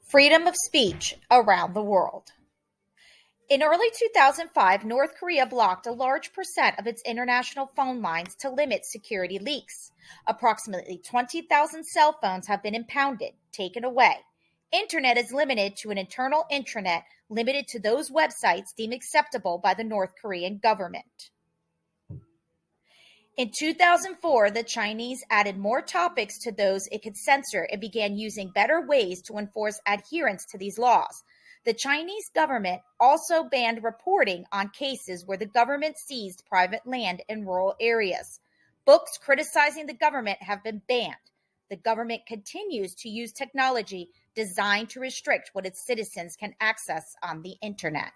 Freedom of speech around the world. In early 2005, North Korea blocked a large percent of its international phone lines to limit security leaks. Approximately 20,000 cell phones have been impounded, taken away. Internet is limited to an internal intranet limited to those websites deemed acceptable by the North Korean government. In 2004, the Chinese added more topics to those it could censor and began using better ways to enforce adherence to these laws. The Chinese government also banned reporting on cases where the government seized private land in rural areas. Books criticizing the government have been banned. The government continues to use technology designed to restrict what its citizens can access on the internet.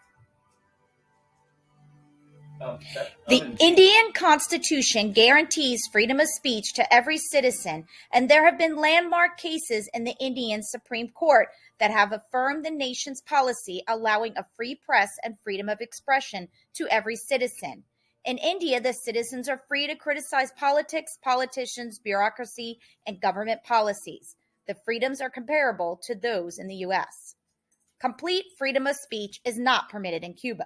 The Indian Constitution guarantees freedom of speech to every citizen, and there have been landmark cases in the Indian Supreme Court that have affirmed the nation's policy allowing a free press and freedom of expression to every citizen. In India, the citizens are free to criticize politics, politicians, bureaucracy, and government policies. The freedoms are comparable to those in the U.S. Complete freedom of speech is not permitted in Cuba.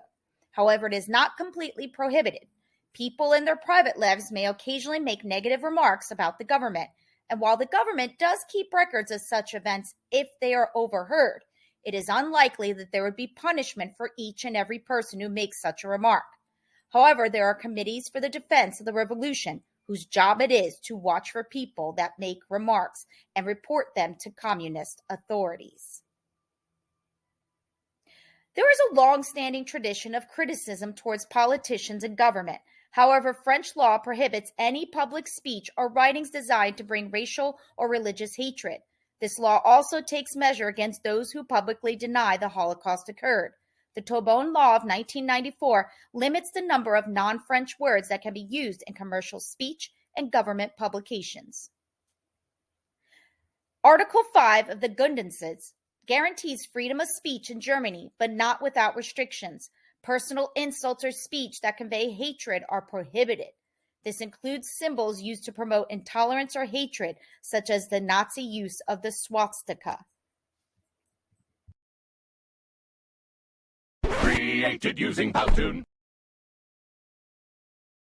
However, it is not completely prohibited. People in their private lives may occasionally make negative remarks about the government, and while the government does keep records of such events if they are overheard, it is unlikely that there would be punishment for each and every person who makes such a remark. However, there are committees for the defense of the revolution whose job it is to watch for people that make remarks and report them to communist authorities. There is a long-standing tradition of criticism towards politicians and government. However, French law prohibits any public speech or writings designed to bring racial or religious hatred. This law also takes measure against those who publicly deny the Holocaust occurred. The Tobon Law of 1994 limits the number of non-French words that can be used in commercial speech and government publications. Article 5 of the Grundgesetz guarantees freedom of speech in Germany, but not without restrictions. Personal insults or speech that convey hatred are prohibited. This includes symbols used to promote intolerance or hatred, such as the Nazi use of the swastika. Created using Powtoon.